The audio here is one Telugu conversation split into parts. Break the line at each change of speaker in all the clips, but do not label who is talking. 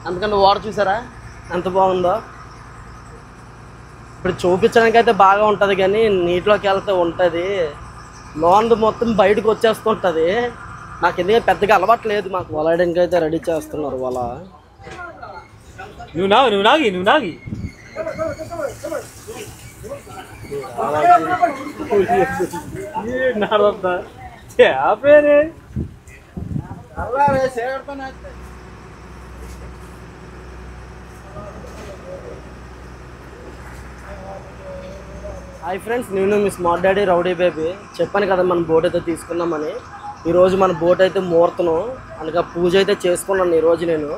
అందుకని వాటర్ చూసారా ఎంత బాగుందో. ఇప్పుడు చూపించడానికి అయితే బాగా ఉంటుంది కానీ నీటిలోకి వెళ్తే ఉంటుంది, లోన్ మొత్తం బయటకు వచ్చేస్తుంటుంది. నాకు ఎందుకంటే పెద్దగా అలవాటు లేదు. మాకు వలయడానికి అయితే రెడీ చేస్తున్నారు వల.
నువ్వు నాగి
హాయ్ ఫ్రెండ్స్, నేను మీ స్మార్ట్ డాడీ రౌడీ బేబీ. చెప్పాను కదా మన బోట్ అయితే తీసుకున్నామని. ఈరోజు మన బోట్ అయితే ముహూర్తను అనగా పూజ అయితే చేసుకున్నాను ఈరోజు నేను.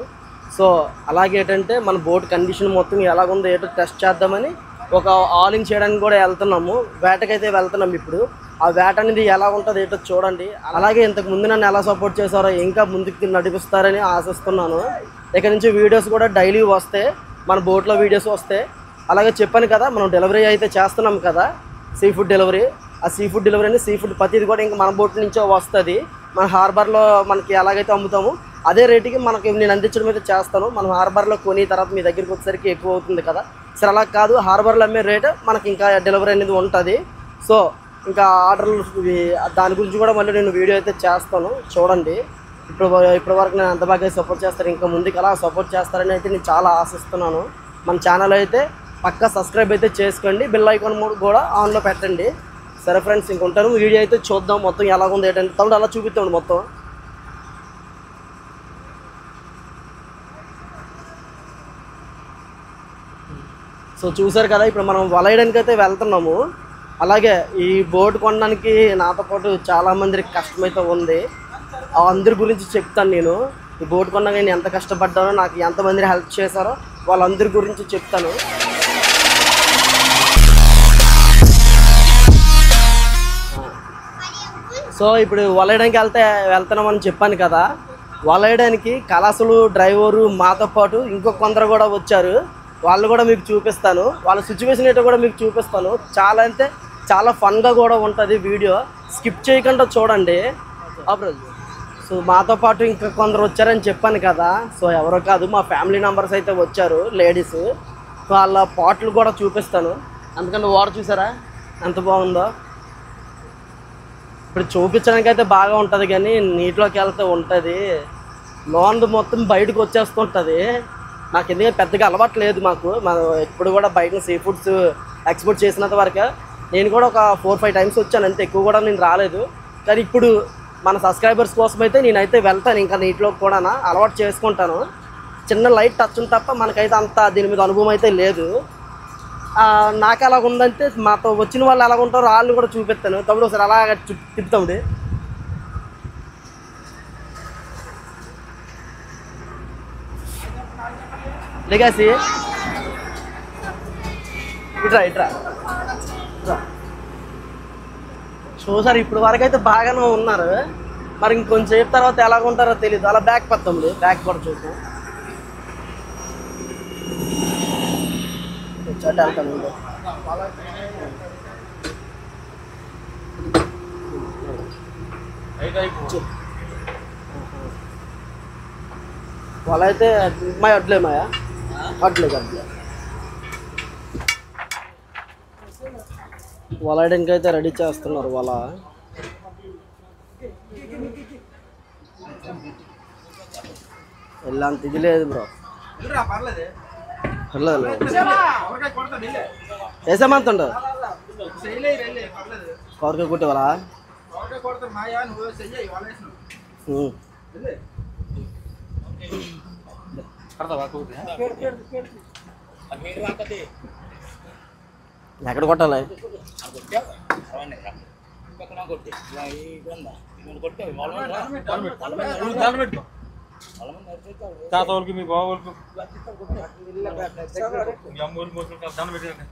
సో అలాగే ఏంటంటే మన బోట్ కండిషన్ మొత్తం ఎలాగుందో ఏంటో టెస్ట్ చేద్దామని ఒక ఆలింగ్ చేయడానికి కూడా వెళ్తున్నాము. వేటకైతే వెళ్తున్నాము. ఇప్పుడు ఆ వేట అనేది ఎలా ఉంటుంది ఏంటో చూడండి. అలాగే ఇంతకు ముందు నన్ను ఎలా సపోర్ట్ చేశారో ఇంకా ముందుకు నడిపిస్తారని ఆశిస్తున్నాను. ఇక నుంచి వీడియోస్ కూడా డైలీ వస్తాయి, మన బోట్లో వీడియోస్ వస్తాయి. అలాగే చెప్పాను కదా మనం డెలివరీ అయితే చేస్తున్నాం కదా, సీ ఫుడ్ డెలివరీ. ఆ సీ ఫుడ్ డెలివరీ అని సీ ఫుడ్ ప్రతిది కూడా ఇంకా మన బోట్ నుంచే వస్తుంది. మన హార్బర్లో మనకి ఎలాగైతే అమ్ముతామో అదే రేటుకి మనకి నేను అందించడం అయితే చేస్తాను. మనం హార్బర్లో కొని తర్వాత మీ దగ్గరికి వచ్చేసరికి ఎక్కువ అవుతుంది కదా. సరే అలా కాదు, హార్బర్లో అమ్మే రేటు మనకి ఇంకా డెలివరీ అనేది ఉంటుంది. సో ఇంకా ఆర్డర్లు దాని గురించి కూడా మళ్ళీ నేను వీడియో అయితే చేస్తాను, చూడండి. ఇప్పటి వరకు నేను అంత బాగా సపోర్ట్ చేస్తారు, ఇంకా ముందుకు అలా సపోర్ట్ చేస్తారని అయితే నేను చాలా ఆశిస్తున్నాను. మన ఛానల్ అయితే పక్కా సబ్స్క్రైబ్ అయితే చేసుకోండి, బెల్ ఐకాన్ కూడా ఆన్లో పెట్టండి. సరే ఫ్రెండ్స్, ఇంకొంటాను. వీడియో అయితే చూద్దాం మొత్తం ఎలాగుంది ఏంటంటే. తమ్ముడు అలా చూపిస్తాడు మొత్తం. సో చూసారు కదా, ఇప్పుడు మనం వలయడానికి అయితే వెళ్తున్నాము. అలాగే ఈ బోట్ కొనడానికి నాతో పాటు చాలామందికి కష్టమైతే ఉంది. అందరి గురించి చెప్తాను నేను. ఈ బోట్ కొన్నాక నేను ఎంత కష్టపడ్డానో, నాకు ఎంతమంది హెల్ప్ చేశారో వాళ్ళందరి గురించి చెప్తాను. సో ఇప్పుడు వలయడానికి వెళ్తున్నామని చెప్పాను కదా. వలయడానికి కళాసులు డ్రైవరు మాతో పాటు ఇంకో కొందరు కూడా వచ్చారు. వాళ్ళు కూడా మీకు చూపిస్తాను, వాళ్ళ సిచ్యువేషన్ ఏంటో కూడా మీకు చూపిస్తాను. చాలా అంటే చాలా ఫన్గా కూడా ఉంటుంది. వీడియో స్కిప్ చేయకుండా చూడండి. సో మాతో పాటు ఇంకా కొందరు వచ్చారని చెప్పాను కదా. సో ఎవరో కాదు, మా ఫ్యామిలీ మెంబర్స్ అయితే వచ్చారు, లేడీస్. వాళ్ళ పాటలు కూడా చూపిస్తాను. అందుకని వాటర్ చూసారా ఎంత బాగుందో. ఇప్పుడు చూపించడానికి అయితే బాగా ఉంటుంది కానీ నీటిలోకి వెళ్తే ఉంటుంది, లోన్ మొత్తం బయటకు వచ్చేస్తుంటుంది. నాకు ఎందుకంటే పెద్దగా అలవాటు లేదు. మనం ఎప్పుడు కూడా బయట సీ ఫుడ్స్ ఎక్స్పోర్ట్ చేసినంత వరకు నేను కూడా ఒక 4-5 టైమ్స్ వచ్చాను అంతే, ఎక్కువ కూడా నేను రాలేదు. కానీ ఇప్పుడు మన సబ్స్క్రైబర్స్ కోసం అయితే నేనైతే వెళ్తాను. ఇంకా నీటిలోకి కూడా అలవాటు చేసుకుంటాను. చిన్న లైట్ టచ్ ఉంది తప్ప మనకైతే అంత దీని మీద అనుభవం అయితే లేదు. నాకు ఎలాగ ఉందంటే మాతో వచ్చిన వాళ్ళు ఎలాగ ఉంటారో వాళ్ళు కూడా చూపిస్తాను. తమ్ముడు ఒకసారి అలాగ తిప్పుతాముడి. లేగాసి ఇట్రా చూసారు, ఇప్పుడు వరకు అయితే బాగానే ఉన్నారు. మరి ఇంకొంచెం సేపు తర్వాత ఎలాగ ఉంటారో తెలియదు. అలా బ్యాక్ పడతాండి, బ్యాక్ కూడా చూద్దాం. వెళ్తాను. వాళ్ళ అయితే మాయ అడ్లే వలయడానికి అయితే రెడీ చేస్తున్నారు. వాళ్ళ ఎలాంటి ఇది లేదు బ్రో, పర్లేదు. వేసామంత ఉండదు కొరక కుట్టే వాళ్ళ ఎక్కడ కొట్టాలి?
తాతోళ్ళకి మీ బావోళ్ళకి అమ్మోళ్ళకి దండం పెట్టారు.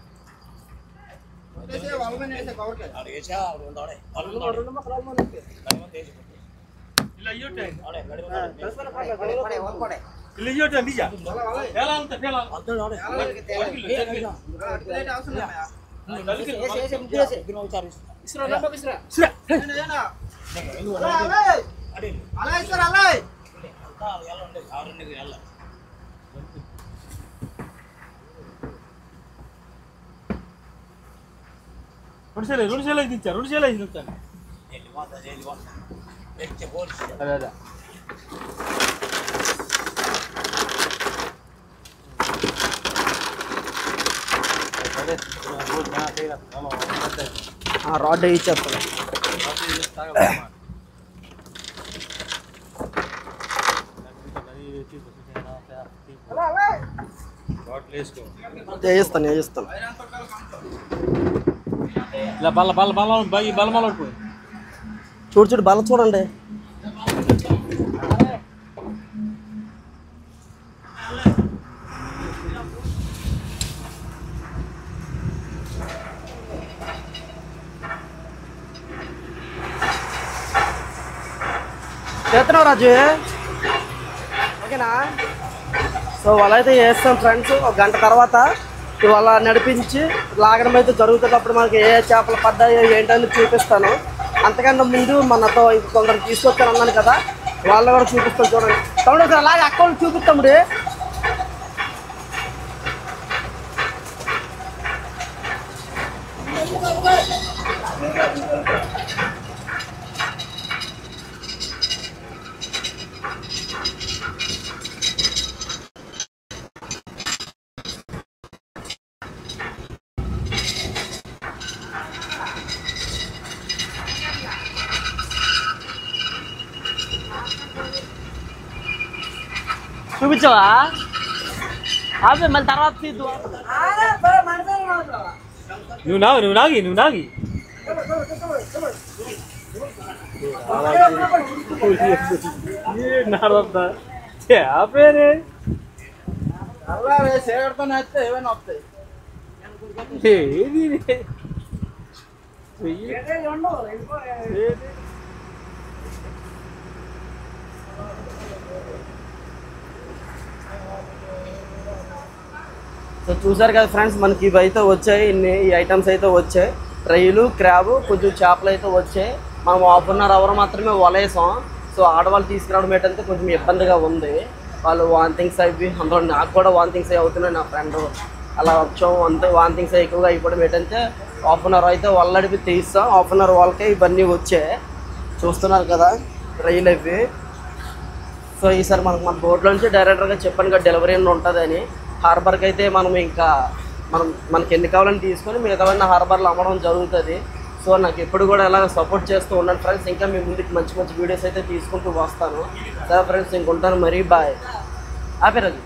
రెండు సేలు అయితే ఇచ్చా 2 సేలు అయితే ఇచ్చాను అదే అదే
రాడ్ వేయించేస్తాను. వేయిస్తాను
ఇలా బల్ల బల్ల బల్ల బాగి బలమాల పడిపోయి
చూడు బల్ల చూడండి. చేస్తున్నావు రాజు, ఓకేనా? సో అలా అయితే చేస్తాం ఫ్రెండ్స్. ఒక గంట తర్వాత ఇవాళ నడిపించి లాగడం అయితే జరుగుతుంది. అప్పుడు మనకి ఏ చేపలు పడ్డాయో ఏంటని చూపిస్తాను. అంతకన్నా ముందు మనతో కొందరు తీసుకొచ్చాను అన్నాను కదా, వాళ్ళు కూడా చూపిస్తాను. చూడండి తమ్ముడు, అలాగే అక్కడ చూపిస్తాముడి. చూపించావా? అదే మళ్ళీ తర్వాత తీద్దు.
నువ్వు నాగి చేపేరే
ఏమైనా వస్తాయి. సో చూసారు కదా ఫ్రెండ్స్, మనకి ఇవి అయితే వచ్చాయి. ఈ ఐటమ్స్ అయితే వచ్చాయి. రొయ్యలు, క్రాబ్, కొంచెం చేపలు అయితే వచ్చాయి. మనం 1/2 అవర్ మాత్రమే వలేసాం. సో ఆడవాళ్ళు తీసుకురావడం ఏంటంటే కొంచెం ఇబ్బందిగా ఉంది. వాళ్ళు వాంతింగ్స్ అవి, అందులో నాకు కూడా వాంతింగ్స్ అవి అవుతున్నాయి. నా ఫ్రెండ్ అలా వచ్చాం అంతే. వాంతింగ్స్ ఎక్కువగా అయిపోవడం ఏంటంటే 1/2 అవర్ అయితే వల్లడిపి తీస్తాం. 1/2 అవర్ వాళ్ళకే ఇవన్నీ వచ్చాయి. చూస్తున్నారు కదా రొయ్యలు అవి. సో ఈసారి మన బోట్లో నుంచి డైరెక్టర్గా చెప్పాను కదా డెలివరీ ఉంటుందని. హార్బర్కి అయితే మనకి ఎన్ని కావాలని తీసుకొని మిగతావన్నీ హార్బర్లో అమ్మడం జరుగుతుంది. సో నాకు ఎప్పుడు కూడా ఇలా సపోర్ట్ చేస్తూ ఉన్నాను ఫ్రెండ్స్. ఇంకా మీ ముందుకు మంచి వీడియోస్ అయితే తీసుకుంటూ వస్తాను. సరే ఫ్రెండ్స్, ఇంకొంటాను. మరీ బాయ్. ఆపేరది.